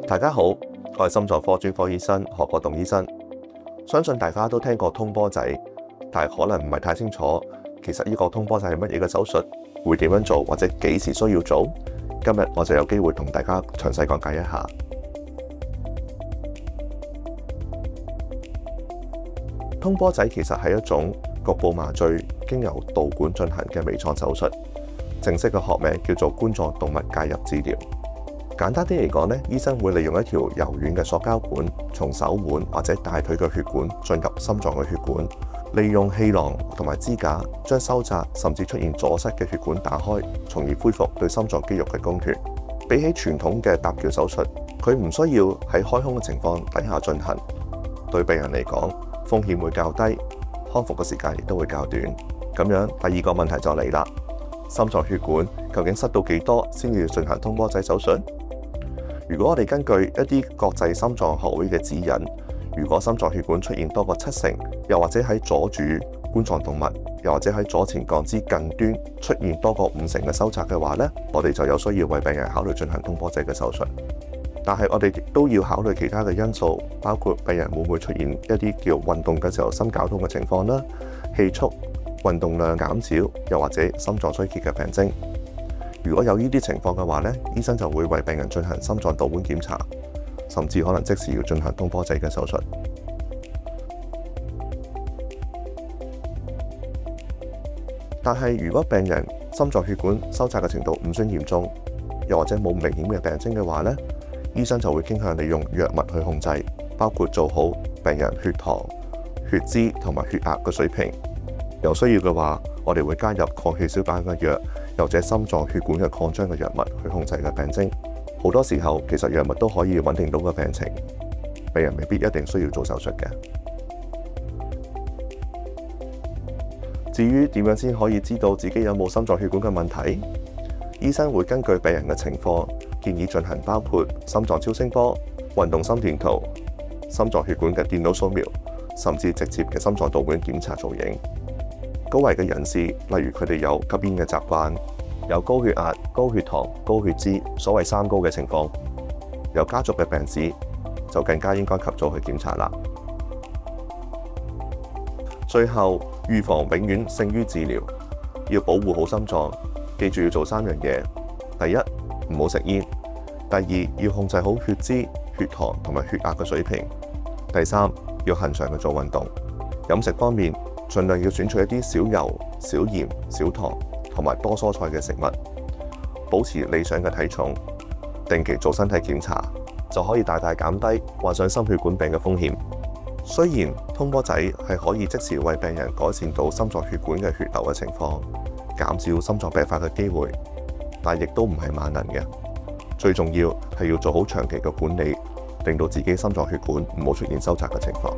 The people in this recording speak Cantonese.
大家好，我係心臟科專科醫生何國棟醫生。相信大家都聽過通波仔，但係可能唔係太清楚，其實呢個通波仔係乜嘢嘅手術，會點樣做，或者幾時需要做。今日我就有機會同大家詳細講解一下。通波仔其實係一種局部麻醉經由導管進行嘅微創手術，正式嘅學名叫做冠狀動脈介入治療。簡單啲嚟講咧，醫生會利用一條柔軟嘅塑膠管，從手腕或者大腿嘅血管進入心臟嘅血管，利用氣囊同埋支架將收窄甚至出現阻塞嘅血管打開，從而恢復對心臟肌肉嘅供血。比起傳統嘅搭橋手術，佢唔需要喺開胸嘅情況底下進行，對病人嚟講風險會較低，康復嘅時間亦都會較短。咁樣第二個問題就嚟啦，心臟血管究竟塞到幾多先要進行通波仔手術？如果我哋根據一啲國際心臟學會嘅指引，如果心臟血管出現多過70%，又或者喺左主冠狀動脈，又或者喺左前鋼支近端出現多過50%嘅收窄嘅話呢，我哋就有需要為病人考慮進行通波仔嘅手術。但係我哋亦都要考慮其他嘅因素，包括病人會唔會出現一啲叫運動嘅時候心絞痛嘅情況啦、氣促、運動量減少，又或者心臟衰竭嘅病徵。如果有呢啲情況嘅話呢，醫生就會為病人進行心臟導管檢查，甚至可能即時要進行通波仔嘅手術。但係如果病人心臟血管收窄嘅程度唔算嚴重，又或者冇明顯嘅病徵嘅話呢，醫生就會傾向利用藥物去控制，包括做好病人血糖、血脂同埋血壓嘅水平。有需要嘅話，我哋會加入抗氣小板嘅藥，又或者心臟血管嘅擴張嘅藥物去控制嘅病徵。好多時候，其實藥物都可以穩定到個病情，病人未必一定需要做手術嘅。至於點樣先可以知道自己有冇心臟血管嘅問題，醫生會根據病人嘅情況，建議進行包括心臟超聲波、運動心電圖、心臟血管嘅電腦掃描，甚至直接嘅心臟導管檢查造影。高危嘅人士，例如佢哋有吸煙嘅習慣，有高血壓、高血糖、高血脂，所謂三高嘅情況，有家族嘅病史，就更加應該及早去檢查啦。最後，預防永遠勝於治療，要保護好心臟，記住要做3樣嘢：第一，唔好食煙；第二，要控制好血脂、血糖同埋血壓嘅水平；第三，要恆常去做運動。飲食方面，盡量要選取一啲少油、少鹽、少糖同埋多蔬菜嘅食物，保持理想嘅體重，定期做身體檢查，就可以大大減低患上心血管病嘅風險。雖然通波仔係可以即時為病人改善到心臟血管嘅血流嘅情況，減少心臟病發嘅機會，但亦都唔係萬能嘅。最重要係要做好長期嘅管理，令到自己心臟血管唔好出現收窄嘅情況。